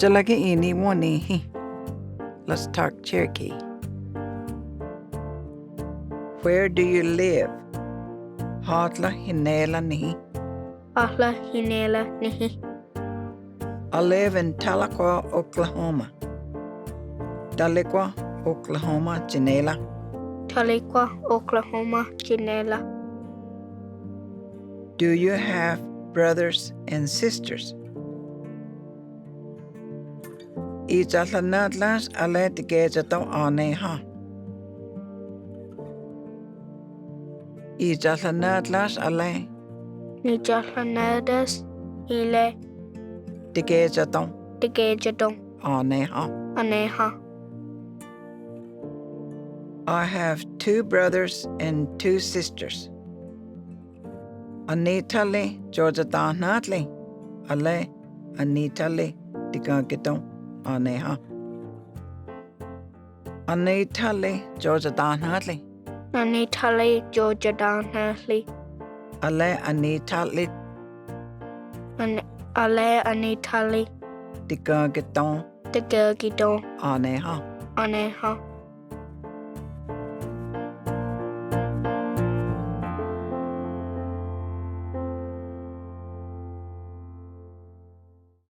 Jalagi ini wani. Let's talk Cherokee. Where do you live? Hatla hinela nihi. Ahla hinela nihi. I live in Tahlequah, Oklahoma. Tahlequah, Oklahoma, Janela. Tahlequah, Oklahoma, Janela. Do you have brothers and sisters? Ijalanatlas ale tigejato aneha. Ijalanatlas ale Nijallanadas ile tigejato tigejadong aneha. aneha. I have 2 brothers and 2 sisters. Anitali Georgiatanatli ale Anitali tigagetong aneha. Anitali Georgiatanatli Anitali Georgiadanali. ale Anitali Ale anitali tigagetong tigegidong aneha. aneha.